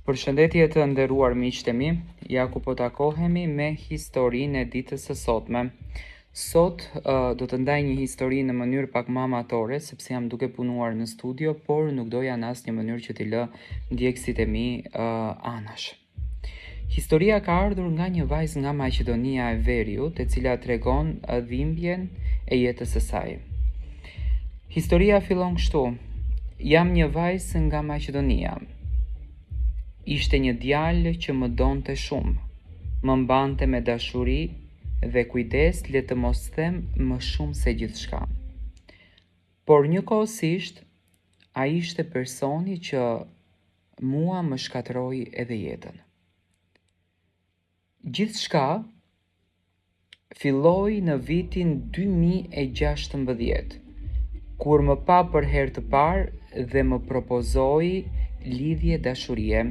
Përshëndetje të nderuar miqtë mi, ja ku po takohemi me historinë e ditës së sotme. Sot do të ndaj një histori në mënyrë pak më amatore, sepse jam duke punuar në studio, por nuk doja në asnjë mënyrë që t'i lë ndjekësit e mi anash. Historia ka ardhur nga një vajzë nga Maqedonia e Veriut, e cila tregon dhimbjen e jetës së saj. Historia fillon kështu: jam një vajzë nga Maqedonia. Ishte një djalë që më donte shumë, më mbante me dashuri dhe kujdes, le të mos them më shumë se gjithçka. Por njëkohësisht, ai ishte personi që mua më shkatërroi edhe jetën. Gjithçka filloi në vitin 2016, kur më pa për herë të parë dhe më propozoi lidhje dashurie.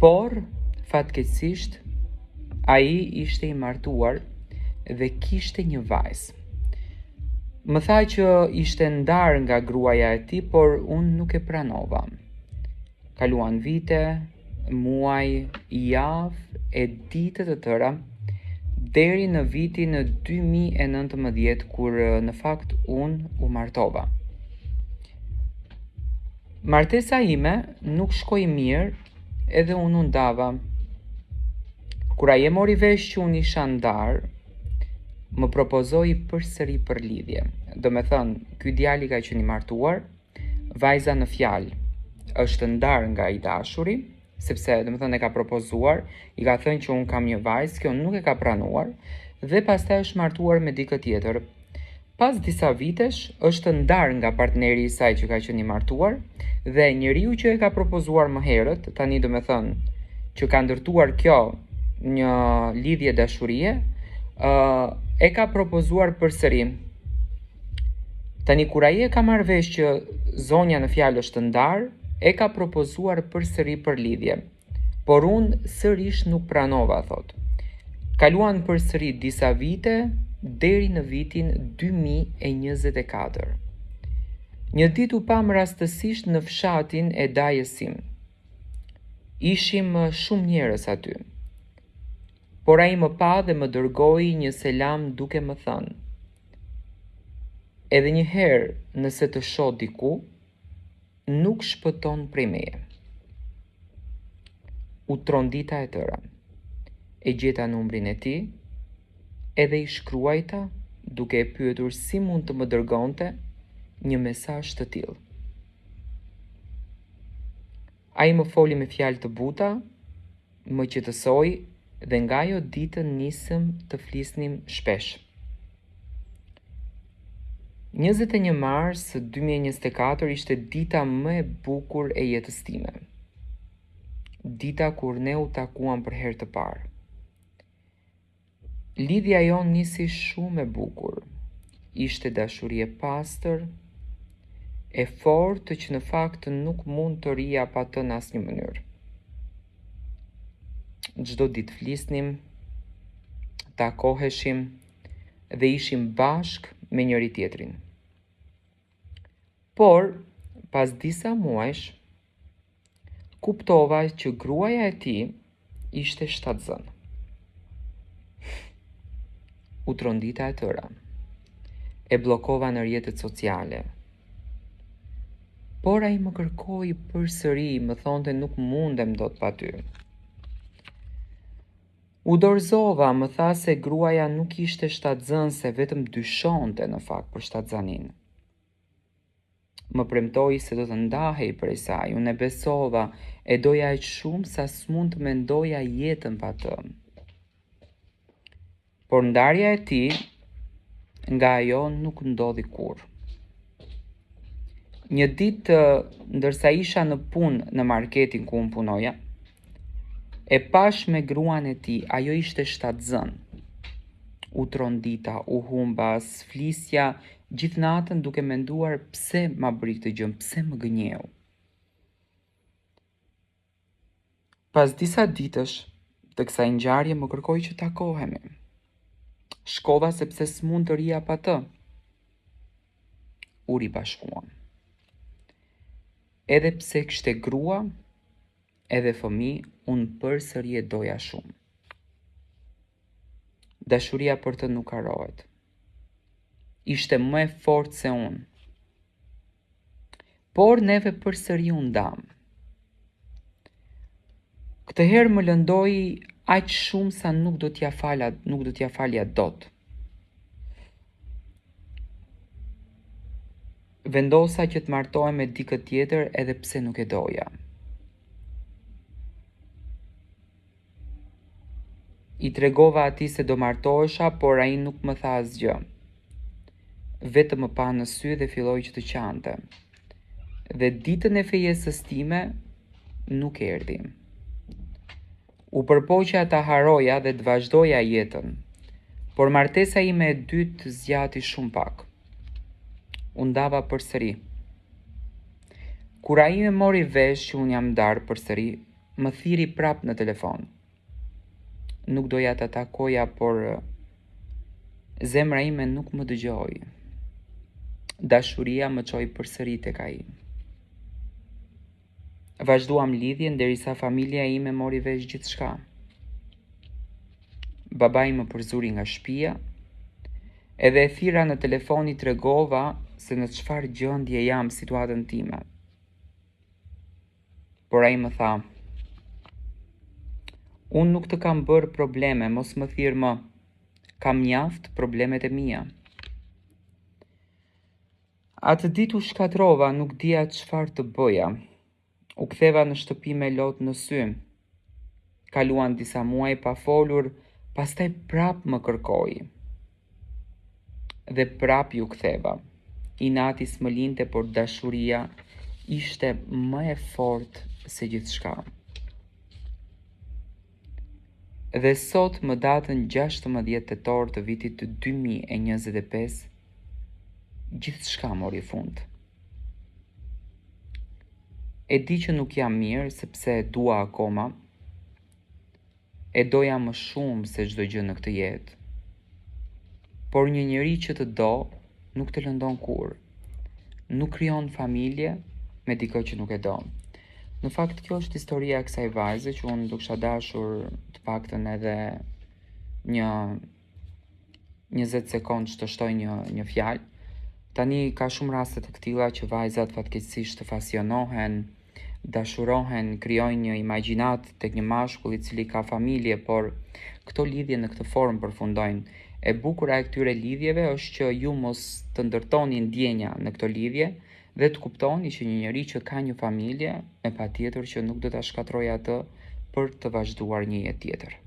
Por, fatkeqësisht, ai ishte i martuar dhe kishte një vajzë. Më tha që ishte ndarë nga gruaja e tij, por unë nuk e pranova. Kaluan vite, muaj, javë e ditë të tëra, deri në vitin 2019, kur në fakt unë u martova. Martesa ime nuk shkoi mirë, edhe unë u ndava. Kur ai e mori vesh që unë isha ndarë, më propozoi përsëri për lidhje. Do me thënë, ky djali ka qenë i martuar, vajza në fjalë është ndarë nga i dashuri, sepse do me thënë e ka propozuar, i ka thënë që unë kam një vajzë, kjo nuk e ka pranuar, dhe pastaj është martuar me dikë tjetër. Pas disa vitesh, është ndarë nga partneri i saj që ka qenë i martuar, dhe njeriu që e ka propozuar më herët, tani do me thënë që ka ndërtuar kjo një lidhje dashurie, e ka propozuar përsëri. Tani kur ai e ka marrë vesh që zonja në fjalë është ndarë, e ka propozuar përsëri për lidhje. Por unë sërish nuk pranova, thot. Kaluan përsëri disa vite, deri në vitin 2024. Një ditë u pam rastësisht në fshatin e dajës sim. Ishim shumë njerëz aty. Por ai më pa dhe më dërgoi një selam duke më thënë: edhe një herë nëse të shoh diku, nuk shpëton prej meje. U trondita e tëra. E gjeta numrin e tij, edhe i shkruajta duke e pyetur si mund të më dërgonte një mesazh të tillë. Ai më foli me fjalë të buta, më qetësoi dhe nga ajo ditë nisëm të flisnim shpesh. 21 mars 2024 ishte dita më e bukur e jetës time. Dita kur ne u takuam për herë të parë. Lidhja jon nisi shumë e bukur. Ishte dashuri e pastër, e fortë që në fakt nuk mund të rija pa të në asnjë mënyrë. Çdo ditë flisnim, takoheshim dhe ishim bashk me njëri tjetrin. Por, pas disa muajsh, kuptova që gruaja e tij ishte shtatzën. U trondita e tëra. E bllokova në rrjetet sociale. Por ai më kërkoi përsëri, më thonte nuk mundem dot pa ty. U dorëzova, më tha se gruaja nuk ishte shtatzën, se vetëm dyshonte në fakt për shtatzanin. Më premtoi se do të ndahej prej saj, unë e besova, e doja aq shumë sa s'mund të mendoja jetën pa të. Por ndarja e tij nga ajo nuk ndodhi kurrë. Një ditë, ndërsa isha në punë në marketin ku unë punoja, e pash me gruan e tij, ajo ishte shtatzën. U trondita, u humba, flisja gjithë natën duke menduar pse ma bëri këtë gjë, pse më gënjeu. Pas disa ditësh të kësaj ngjarje më kërkoi që takohemi. Shkova sepse s'mund të rija pa të. U ribashkuam. Edhe pse kishte grua, edhe fëmijë, unë përsëri e doja shumë. Dashuria për të nuk harrohet. Ishte më e fortë se unë. Por neve përsëri u ndam. Këtë herë më lëndoi aq shumë sa nuk do t'ja falja dot. Vendosa që të martohem me dikë tjetër edhe pse nuk e doja. I tregova atij se do martohesha, por ai nuk më tha asgjë. Vetëm më pa në sy dhe filloi që të qante. Dhe ditën e fejesës time nuk erdhi. U përpoqja ta harroja dhe të vazhdoja jetën, por martesa ime e dytë zgjati shumë pak. U ndava përsëri. Kur ai më mori vesh që unë jam ndarë përsëri, më thiri prap në telefon. Nuk doja ta takoja, por zemra ime nuk më dëgjoi. Dashuria më çoi përsëri tek ai. Vazhduam lidhjen derisa familja ime mori vesh gjithçka. Babai më përzuri nga shtëpia, edhe e thira në telefon i tregova se në çfarë gjendje jam situatën time. Por ai më tha: "Unë nuk të kam bërë probleme, mos më thirr më. Kam mjaft problemet e mia." Atë ditë u shkatrova, nuk dija çfarë të bëja. U ktheva në shtëpi me lot në sy. Kaluan disa muaj pa folur, pastaj prap më kërkoi. Dhe prap ju ktheva. Inati s'më linte, por dashuria ishte më e fortë se gjithçka. Dhe sot, më datën 16 tetor të vitit 2025, gjithçka mori fund. E di që nuk jam mirë sepse e dua akoma. E doja më shumë se çdo gjë në këtë jetë. Por një njeri që të do, nuk të lëndon kur. Nuk krijon familje me dikë që nuk e do. Në fakt, kjo është historia e kësaj vajze që unë do kisha dashur të paktën edhe një 20 sekond që të shtoj një fjalë. Tani ka shumë raste të këtilla që vajzat fatkeqësisht të pasionohen, dashurohen, krijojnë një imagjinat tek një mashkull i cili ka familje, por këto lidhje në këtë formë përfundojnë. E bukura e këtyre lidhjeve është që ju mos të ndërtoni ndjenja në këto lidhje dhe të kuptoni që një njeri që ka një familje, e patjetër që nuk do ta shkatrojë atë për të vazhduar një jetë tjetër.